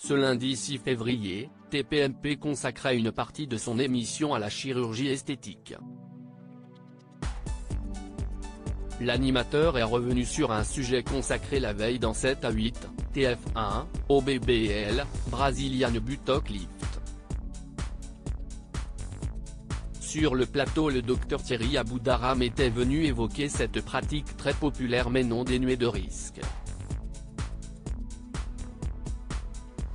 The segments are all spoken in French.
Ce lundi 6 février, TPMP consacra une partie de son émission à la chirurgie esthétique. L'animateur est revenu sur un sujet consacré la veille dans 7 à 8, TF1, au BBL, Brazilian Buttock Lift. Sur le plateau, le docteur Thierry Aboudaram était venu évoquer cette pratique très populaire mais non dénuée de risques.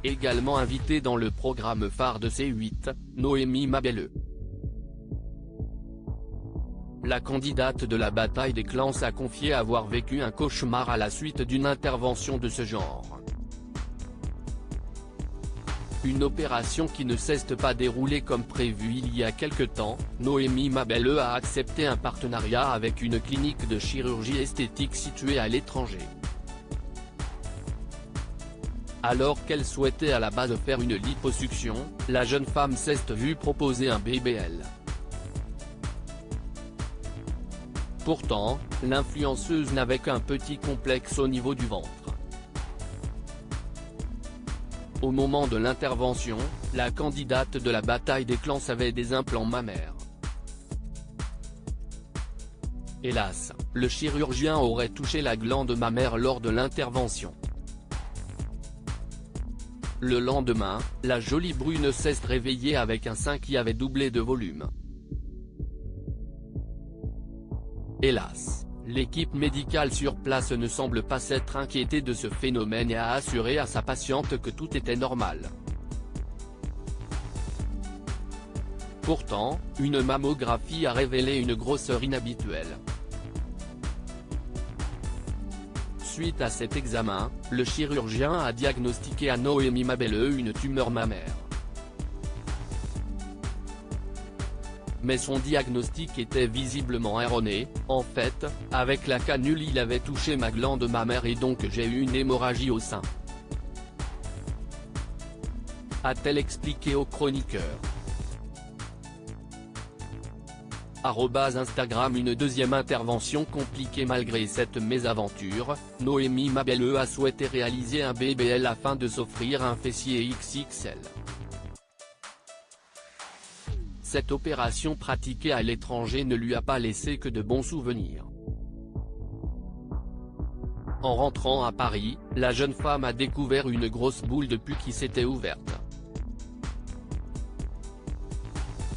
Également invitée dans le programme phare de C8, Noémie Mabelleux. La candidate de la bataille des clans a confié avoir vécu un cauchemar à la suite d'une intervention de ce genre. Une opération qui ne s'est pas déroulée comme prévu il y a quelque temps. Noémie Mabelleux a accepté un partenariat avec une clinique de chirurgie esthétique située à l'étranger. Alors qu'elle souhaitait à la base faire une liposuction, la jeune femme s'est vue proposer un BBL. Pourtant, l'influenceuse n'avait qu'un petit complexe au niveau du ventre. Au moment de l'intervention, la candidate de la bataille des clans avait des implants mammaires. Hélas, le chirurgien aurait touché la glande mammaire lors de l'intervention. Le lendemain, la jolie brune s'est réveillée avec un sein qui avait doublé de volume. Hélas, l'équipe médicale sur place ne semble pas s'être inquiétée de ce phénomène et a assuré à sa patiente que tout était normal. Pourtant, une mammographie a révélé une grosseur inhabituelle. Suite à cet examen, le chirurgien a diagnostiqué à Noémie Mabelleux une tumeur mammaire. Mais son diagnostic était visiblement erroné. En fait, avec la canule il avait touché ma glande mammaire et donc j'ai eu une hémorragie au sein, a-t-elle expliqué au chroniqueur. Instagram. Une deuxième intervention compliquée. Malgré cette mésaventure, Noémie Mabelleux a souhaité réaliser un BBL afin de s'offrir un fessier XXL. Cette opération pratiquée à l'étranger ne lui a pas laissé que de bons souvenirs. En rentrant à Paris, la jeune femme a découvert une grosse boule de pus qui s'était ouverte.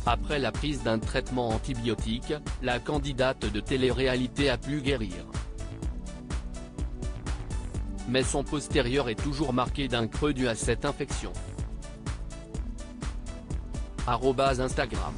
Après la prise d'un traitement antibiotique, la candidate de télé-réalité a pu guérir. Mais son postérieur est toujours marqué d'un creux dû à cette infection. Instagram.